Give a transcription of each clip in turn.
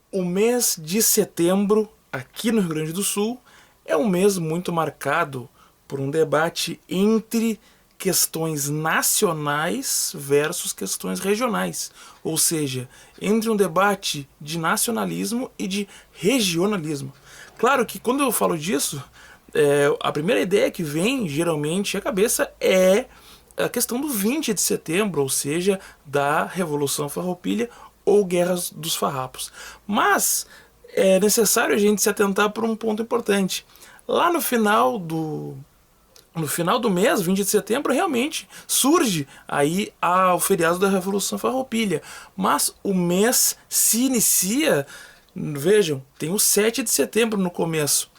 O mês de setembro, aqui no Rio Grande do Sul, é um mês muito marcado por um debate entre questões nacionais versus questões regionais. Ou seja, entre um debate de nacionalismo e de regionalismo. Claro que quando eu falo disso, a primeira ideia que vem geralmente à cabeça é a questão do 20 de setembro, ou seja, da Revolução Farroupilha ou Guerras dos Farrapos. Mas é necessário a gente se atentar para um ponto importante. Lá no final do mês, 20 de setembro, realmente surge aí o feriado da Revolução Farroupilha. Mas o mês se inicia, vejam, tem o 7 de setembro no começo,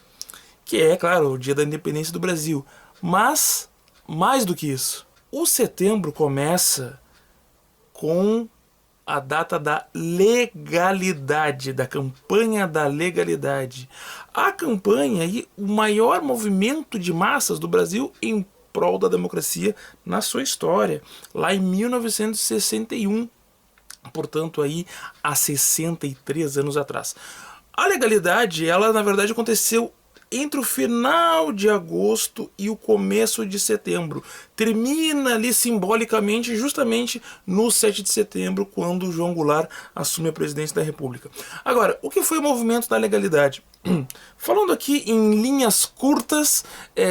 que é, claro, o dia da independência do Brasil. Mas, mais do que isso, o setembro começa com a data da legalidade, da campanha da legalidade. A campanha e o maior movimento de massas do Brasil em prol da democracia na sua história, lá em 1961, portanto aí há 63 anos atrás. A legalidade, ela na verdade aconteceu entre o final de agosto e o começo de setembro. Termina ali simbolicamente justamente no 7 de setembro, quando João Goulart assume a presidência da República. Agora, o que foi o movimento da legalidade? Falando aqui em linhas curtas,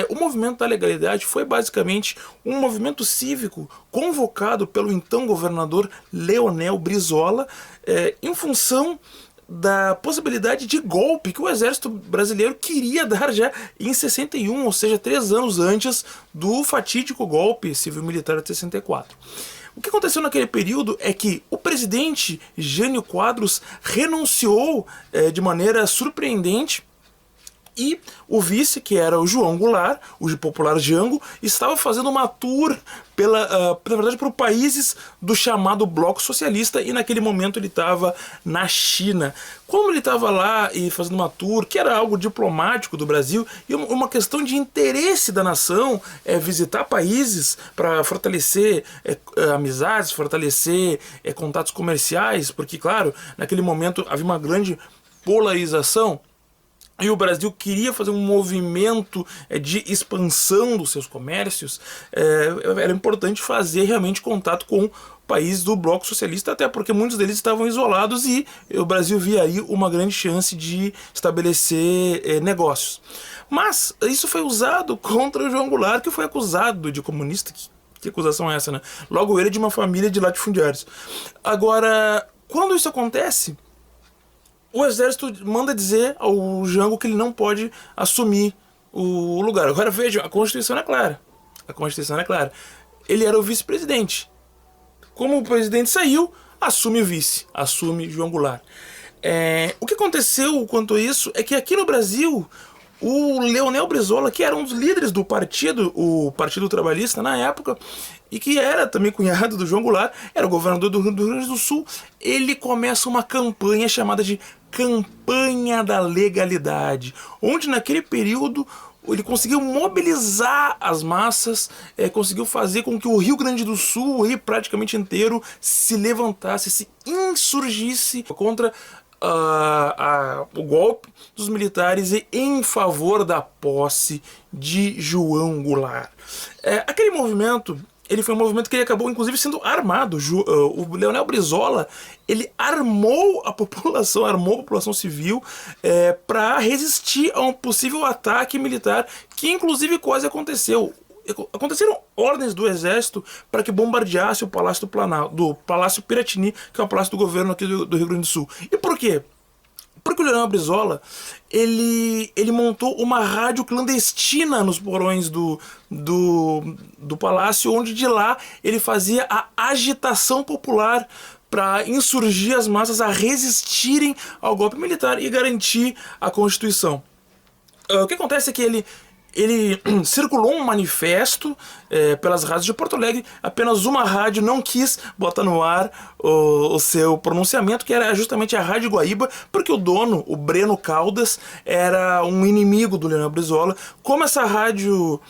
o movimento da legalidade foi basicamente um movimento cívico convocado pelo então governador Leonel Brizola em função da possibilidade de golpe que o exército brasileiro queria dar já em 61, ou seja, 3 anos antes do fatídico golpe civil-militar de 64. O que aconteceu naquele período é que o presidente Jânio Quadros renunciou de maneira surpreendente e o vice, que era o João Goulart, o popular Jango, estava fazendo uma tour na verdade, por países do chamado Bloco Socialista, e naquele momento ele estava na China. Como ele estava lá e fazendo uma tour, que era algo diplomático do Brasil, e uma questão de interesse da nação, visitar países para fortalecer amizades, fortalecer contatos comerciais, porque, claro, naquele momento havia uma grande polarização, e o Brasil queria fazer um movimento de expansão dos seus comércios. Era importante fazer realmente contato com países do Bloco Socialista, até porque muitos deles estavam isolados e o Brasil via aí uma grande chance de estabelecer negócios. Mas isso foi usado contra o João Goulart, que foi acusado de comunista. Que acusação é essa, né? Logo ele de uma família de latifundiários. Agora, quando isso acontece, o exército manda dizer ao Jango que ele não pode assumir o lugar. Agora vejam, a Constituição é clara. A Constituição é clara. Ele era o vice-presidente. Como o presidente saiu, assume o vice, assume João Goulart. O que aconteceu quanto a isso é que aqui no Brasil, o Leonel Brizola, que era um dos líderes do partido, o Partido Trabalhista na época, e que era também cunhado do João Goulart, era o governador do Rio Grande do Sul, ele começa uma campanha chamada de Campanha da Legalidade, onde naquele período ele conseguiu mobilizar as massas, conseguiu fazer com que o Rio Grande do Sul, o Rio praticamente inteiro, se levantasse, se insurgisse contra o golpe dos militares e em favor da posse de João Goulart. Aquele movimento, ele foi um movimento que ele acabou inclusive sendo armado. O Leonel Brizola, ele armou a população civil para resistir a um possível ataque militar, que inclusive quase aconteceu. Aconteceram ordens do exército para que bombardeasse o Palácio do Planalto, do Palácio Piratini, que é o palácio do governo aqui do Rio Grande do Sul. E por quê? Porque o Leonel Brizola, ele montou uma rádio clandestina nos porões do palácio, onde de lá ele fazia a agitação popular para insurgir as massas a resistirem ao golpe militar e garantir a Constituição. O que acontece é que ele circulou um manifesto pelas rádios de Porto Alegre. Apenas uma rádio não quis botar no ar o seu pronunciamento, que era justamente a Rádio Guaíba, porque o dono, o Breno Caldas, era um inimigo do Leonel Brizola. Como essa rádio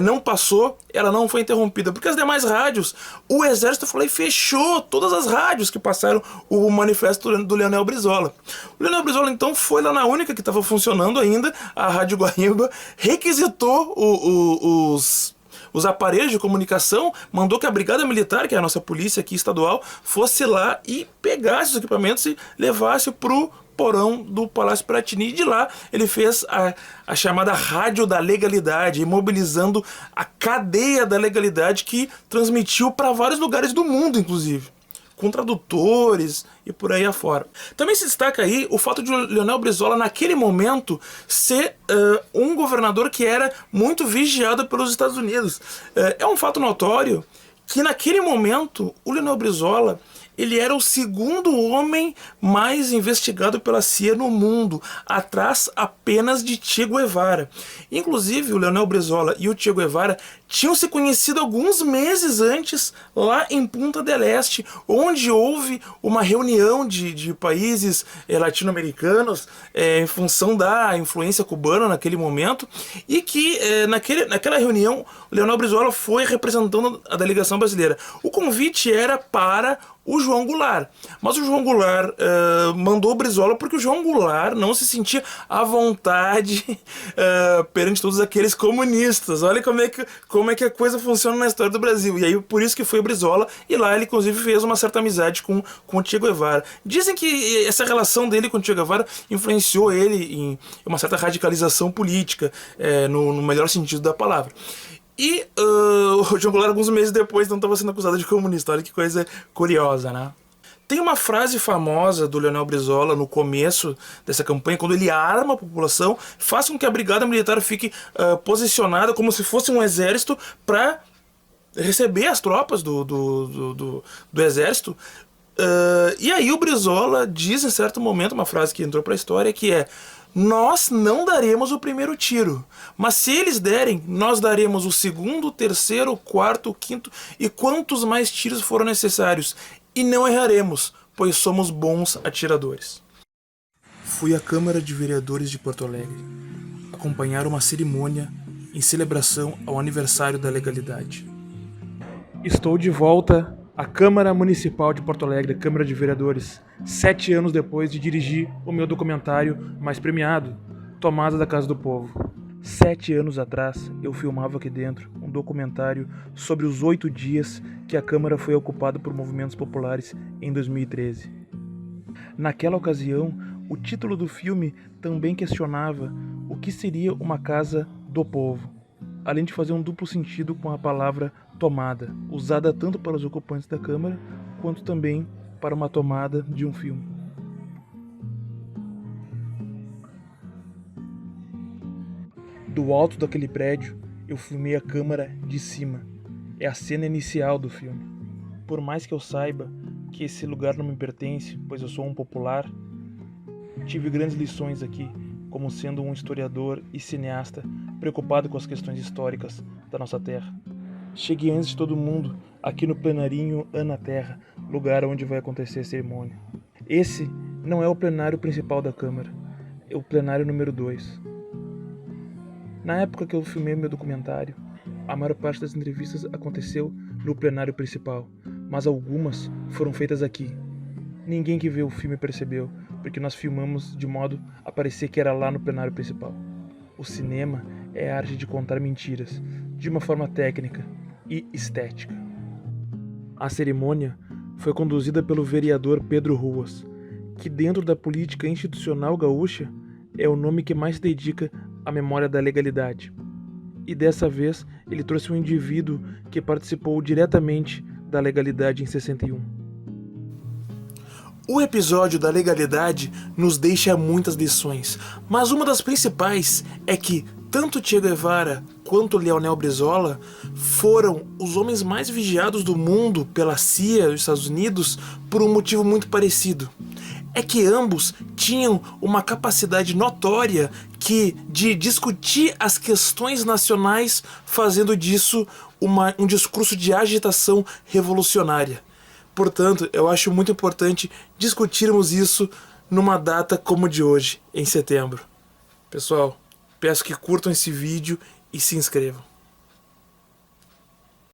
não passou, ela não foi interrompida, porque as demais rádios, o exército foi lá e fechou todas as rádios que passaram o manifesto do Leonel Brizola. O Leonel Brizola então foi lá na única que estava funcionando ainda, a Rádio Guaíba, requisitou os aparelhos de comunicação, mandou que a Brigada Militar, que é a nossa polícia aqui estadual, fosse lá e pegasse os equipamentos e levasse pro porão do Palácio Piratini. E de lá ele fez a chamada Rádio da Legalidade, imobilizando a cadeia da legalidade que transmitiu para vários lugares do mundo, inclusive, com tradutores e por aí afora. Também se destaca aí o fato de Leonel Brizola, naquele momento, ser um governador que era muito vigiado pelos Estados Unidos. É um fato notório que naquele momento o Leonel Brizola ele era o segundo homem mais investigado pela CIA no mundo, atrás apenas de Che Guevara. Inclusive, o Leonel Brizola e o Che Guevara tinham se conhecido alguns meses antes, lá em Punta del Este, onde houve uma reunião de países latino-americanos em função da influência cubana naquele momento, e que naquela reunião o Leonel Brizola foi representando a delegação brasileira. O convite era para o João Goulart, mas o João Goulart mandou o Brizola porque o João Goulart não se sentia à vontade perante todos aqueles comunistas. Olha como é que a coisa funciona na história do Brasil. E aí por isso que foi o Brizola, e lá ele inclusive fez uma certa amizade com o Che Guevara. Dizem que essa relação dele com o Che Guevara influenciou ele em uma certa radicalização política, no melhor sentido da palavra. E o João Goulart, alguns meses depois, não estava sendo acusado de comunista. Olha que coisa curiosa, né? Tem uma frase famosa do Leonel Brizola no começo dessa campanha, quando ele arma a população, faz com que a Brigada Militar fique posicionada como se fosse um exército para receber as tropas do exército. E aí o Brizola diz em certo momento, uma frase que entrou para a história, que é: nós não daremos o primeiro tiro, mas se eles derem, nós daremos o segundo, o terceiro, o quarto, o quinto e quantos mais tiros forem necessários, e não erraremos, pois somos bons atiradores. Fui à Câmara de Vereadores de Porto Alegre acompanhar uma cerimônia em celebração ao aniversário da legalidade. Estou de volta à Câmara Municipal de Porto Alegre, Câmara de Vereadores, 7 anos depois de dirigir o meu documentário mais premiado, Tomada da Casa do Povo. 7 anos atrás, eu filmava aqui dentro um documentário sobre os 8 dias que a Câmara foi ocupada por movimentos populares em 2013. Naquela ocasião, o título do filme também questionava o que seria uma casa do povo, além de fazer um duplo sentido com a palavra tomada, usada tanto para os ocupantes da Câmara, quanto também para uma tomada de um filme. Do alto daquele prédio, eu filmei a Câmara de cima. É a cena inicial do filme. Por mais que eu saiba que esse lugar não me pertence, pois eu sou um popular, tive grandes lições aqui, como sendo um historiador e cineasta preocupado com as questões históricas da nossa terra. Cheguei antes de todo mundo aqui no plenarinho Ana Terra, lugar onde vai acontecer a cerimônia. Esse não é o plenário principal da Câmara, é o plenário número 2. Na época que eu filmei meu documentário, a maior parte das entrevistas aconteceu no plenário principal, mas algumas foram feitas aqui. Ninguém que vê o filme percebeu, porque nós filmamos de modo a parecer que era lá no plenário principal. O cinema é a arte de contar mentiras, de uma forma técnica e estética. A cerimônia foi conduzida pelo vereador Pedro Ruas, que dentro da política institucional gaúcha é o nome que mais se dedica à memória da legalidade. E dessa vez ele trouxe um indivíduo que participou diretamente da legalidade em 61. O episódio da legalidade nos deixa muitas lições, mas uma das principais é que tanto Che Guevara quanto Leonel Brizola foram os homens mais vigiados do mundo pela CIA dos Estados Unidos por um motivo muito parecido. É que ambos tinham uma capacidade notória de discutir as questões nacionais, fazendo disso um discurso de agitação revolucionária. Portanto, eu acho muito importante discutirmos isso numa data como de hoje, em setembro. Pessoal, peço que curtam esse vídeo e se inscrevam.